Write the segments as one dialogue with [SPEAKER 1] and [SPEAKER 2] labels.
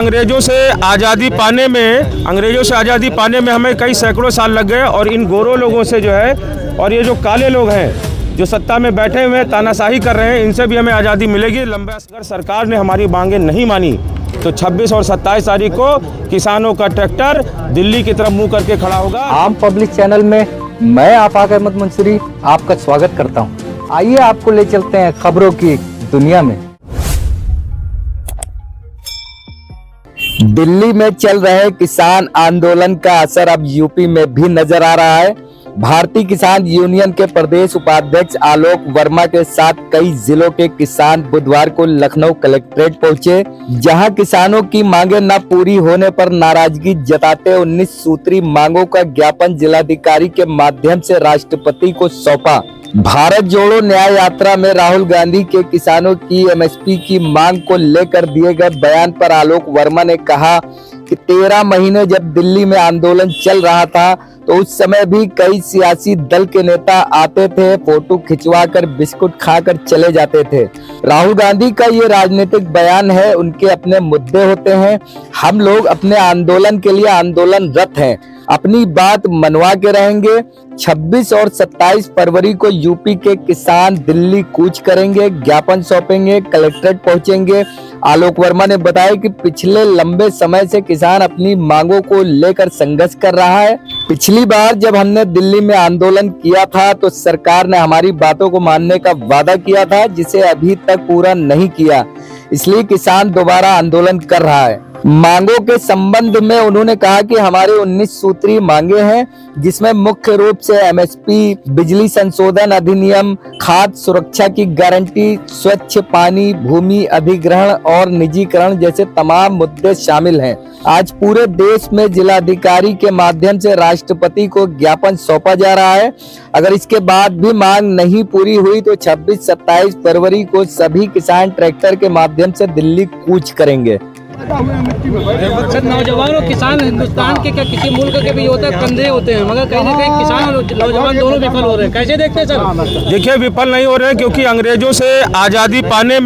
[SPEAKER 1] अंग्रेजों से आज़ादी पाने में हमें कई सैकड़ों साल लग गए और इन गोरों लोगों से जो है और ये जो काले लोग हैं जो सत्ता में बैठे हुए तानाशाही कर रहे हैं, इनसे भी हमें आज़ादी मिलेगी। अगर सरकार ने हमारी मांगें नहीं मानी तो 26 और 27 तारीख को किसानों का ट्रैक्टर दिल्ली की तरफ मुंह करके खड़ा होगा।
[SPEAKER 2] आम पब्लिक चैनल में मैं आफाक अहमद मंसूरी आपका स्वागत करता हूं। आइए आपको ले चलते हैं खबरों की दुनिया में। दिल्ली में चल रहे किसान आंदोलन का असर अब यूपी में भी नजर आ रहा है। भारतीय किसान यूनियन के प्रदेश उपाध्यक्ष आलोक वर्मा के साथ कई जिलों के किसान बुधवार को लखनऊ कलेक्ट्रेट पहुंचे, जहां किसानों की मांगे न पूरी होने पर नाराजगी जताते 19 सूत्री मांगों का ज्ञापन जिलाधिकारी के माध्यम से राष्ट्रपति को सौंपा। भारत जोड़ो न्याय यात्रा में राहुल गांधी के किसानों की एमएसपी की मांग को लेकर दिए गए बयान पर आलोक वर्मा ने कहा कि 13 महीने जब दिल्ली में आंदोलन चल रहा था तो उस समय भी कई सियासी दल के नेता आते थे, फोटो खिंचवाकर बिस्कुट खाकर चले जाते थे। राहुल गांधी का ये राजनीतिक बयान है, उनके अपने मुद्दे होते हैं। हम लोग अपने आंदोलन के लिए आंदोलनरत हैं, अपनी बात मनवा के रहेंगे। 26 और 27 फरवरी को यूपी के किसान दिल्ली कूच करेंगे, ज्ञापन सौंपेंगे, कलेक्ट्रेट पहुंचेंगे। आलोक वर्मा ने बताया कि पिछले लंबे समय से किसान अपनी मांगों को लेकर संघर्ष कर रहा है। पिछली बार जब हमने दिल्ली में आंदोलन किया था तो सरकार ने हमारी बातों को मानने का वादा किया था, जिसे अभी तक पूरा नहीं किया, इसलिए किसान दोबारा आंदोलन कर रहा है। मांगों के संबंध में उन्होंने कहा कि हमारे 19 सूत्री मांगे हैं, जिसमें मुख्य रूप से एमएसपी, बिजली संशोधन अधिनियम, खाद्य सुरक्षा की गारंटी, स्वच्छ पानी, भूमि अधिग्रहण और निजीकरण जैसे तमाम मुद्दे शामिल हैं। आज पूरे देश में जिलाधिकारी के माध्यम से राष्ट्रपति को ज्ञापन सौंपा जा रहा है। अगर इसके बाद भी मांग नहीं पूरी हुई तो 26-27 फरवरी को सभी किसान ट्रैक्टर के माध्यम से दिल्ली कूच करेंगे।
[SPEAKER 3] सर, नौजवान और किसान हिंदुस्तान के क्या किसी मुल्क के भी होता है, कंधे होते हैं, मगर कहीं ना कहीं किसान और नौजवान दोनों विफल हो रहे हैं। कैसे देखते हैं सर?
[SPEAKER 1] देखिए, विफल नहीं हो रहे हैं क्योंकि अंग्रेजों से आज़ादी पाने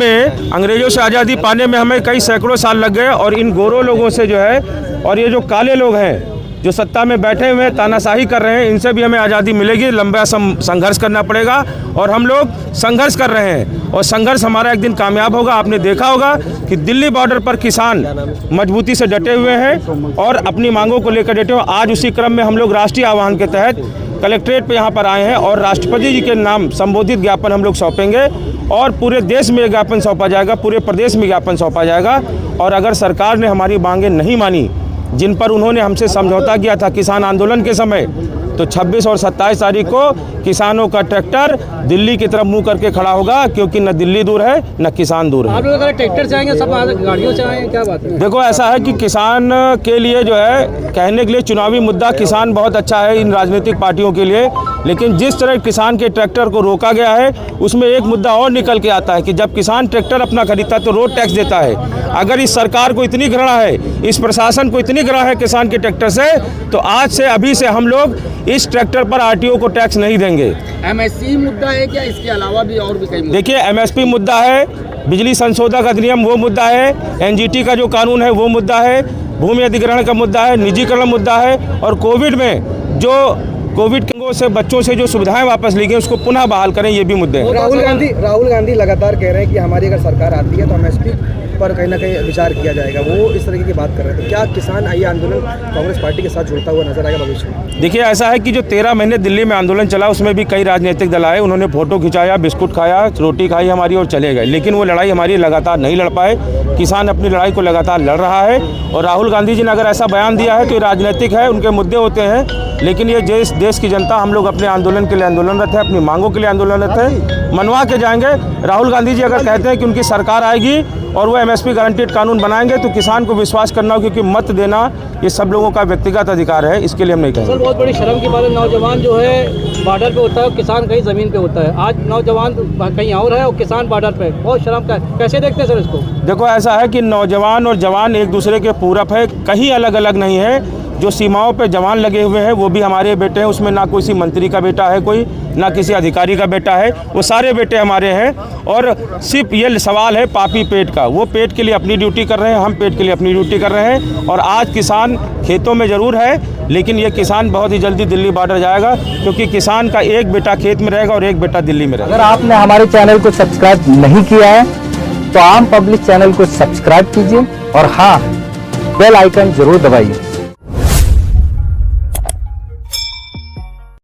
[SPEAKER 1] में हमें कई सैकड़ों साल लग गए और इन गोरों लोगों से जो है और ये जो काले लोग हैं जो सत्ता में बैठे हुए तानाशाही कर रहे हैं, इनसे भी हमें आज़ादी मिलेगी। लंबा संघर्ष करना पड़ेगा और हम लोग संघर्ष कर रहे हैं और संघर्ष हमारा एक दिन कामयाब होगा। आपने देखा होगा कि दिल्ली बॉर्डर पर किसान मजबूती से डटे हुए हैं और अपनी मांगों को लेकर डटे हुए। आज उसी क्रम में हम लोग राष्ट्रीय आह्वान के तहत कलेक्ट्रेट पे यहाँ पर आए हैं और राष्ट्रपति जी के नाम संबोधित ज्ञापन हम लोग सौंपेंगे और पूरे देश में ज्ञापन सौंपा जाएगा, पूरे प्रदेश में ज्ञापन सौंपा जाएगा। और अगर सरकार ने हमारी मांगें नहीं मानी, जिन पर उन्होंने हमसे समझौता किया था किसान आंदोलन के समय, तो 26 और 27 तारीख को किसानों का ट्रैक्टर दिल्ली की तरफ मुंह करके खड़ा होगा, क्योंकि न दिल्ली दूर है न किसान दूर है।
[SPEAKER 3] आप लोग अगर ट्रैक्टर से आएंगे, सब गाड़ियों से आएंगे, क्या बात है?
[SPEAKER 1] देखो, ऐसा है कि किसान के लिए जो है कहने के लिए चुनावी मुद्दा किसान बहुत अच्छा है इन राजनीतिक पार्टियों के लिए, लेकिन जिस तरह किसान के ट्रैक्टर को रोका गया है उसमें एक मुद्दा और निकल के आता है कि जब किसान ट्रैक्टर अपना खरीदता है तो रोड टैक्स देता है। अगर इस सरकार को इतनी घृणा है, इस प्रशासन को इतनी घृणा है किसान के ट्रैक्टर से, तो आज से अभी से हम लोग इस ट्रैक्टर पर आरटीओ को टैक्स नहीं देंगे।
[SPEAKER 3] एमएसपी मुद्दा है क्या? इसके अलावा भी और भी कई मुद्दे?
[SPEAKER 1] देखिए, एमएसपी मुद्दा है, बिजली संशोधन अधिनियम वो मुद्दा है, एनजीटी का जो कानून है वो मुद्दा है, भूमि अधिग्रहण का मुद्दा है, निजीकरण मुद्दा है और कोविड में जो कोविड से बच्चों से जो सुविधाएं वापस ली गई उसको पुनः बहाल करें, ये भी मुद्दे हैं।
[SPEAKER 4] राहुल गांधी लगातार कह रहे हैं कि हमारी अगर सरकार आती है तो एमएसपी पर कहीं ना कहीं विचार किया जाएगा, वो इस तरीके की बात कर रहे थे। क्या किसान ये आंदोलन कांग्रेस पार्टी के साथ जुड़ता हुआ नजर आएगा भविष्य में?
[SPEAKER 1] देखिए, ऐसा है कि जो 13 महीने दिल्ली में आंदोलन चला उसमें भी कई राजनीतिक दल आए, उन्होंने फोटो खिंचाया, बिस्कुट खाया, रोटी खाई हमारी और चले गए, लेकिन वो लड़ाई हमारी लगातार नहीं लड़ पाए। किसान अपनी लड़ाई को लगातार लड़ रहा है और राहुल गांधी जी ने अगर ऐसा बयान दिया है तो ये राजनीतिक है, उनके मुद्दे होते हैं, लेकिन ये देश की जनता, हम लोग अपने आंदोलन के लिए आंदोलनरत है, अपनी मांगों के लिए आंदोलनरत है, मनवा के जाएंगे। राहुल गांधी जी अगर कहते हैं कि उनकी सरकार आएगी और वो एमएसपी गारंटीड कानून बनाएंगे तो किसान को विश्वास करना हो, क्योंकि मत देना ये सब लोगों का व्यक्तिगत अधिकार है, इसके लिए हम नहीं कहेंगे।
[SPEAKER 3] सर, बहुत बड़ी शर्म की बात है, नौजवान जो है बॉर्डर पे होता है और किसान कहीं ज़मीन पे होता है। आज नौजवान कहीं और है और किसान बॉर्डर पे, बहुत शर्म का। कैसे देखते हैं सर इसको?
[SPEAKER 1] देखो, ऐसा है कि नौजवान और जवान एक दूसरे के पूरक है, कहीं अलग अलग नहीं है। जो सीमाओं पे जवान लगे हुए हैं वो भी हमारे बेटे हैं, उसमें ना कोई सी मंत्री का बेटा है कोई, ना किसी अधिकारी का बेटा है, वो सारे बेटे हमारे हैं। और सिर्फ ये सवाल है पापी पेट का, वो पेट के लिए अपनी ड्यूटी कर रहे हैं, हम पेट के लिए अपनी ड्यूटी कर रहे हैं। और आज किसान खेतों में ज़रूर है, लेकिन ये किसान बहुत ही जल्दी दिल्ली बॉर्डर जाएगा, क्योंकि किसान का एक बेटा खेत में रहेगा और एक बेटा दिल्ली में रहेगा।
[SPEAKER 2] अगर आपने हमारे चैनल को सब्सक्राइब नहीं किया है तो आम पब्लिक चैनल को सब्सक्राइब कीजिए और हाँ, बेल आइकन जरूर दबाइए।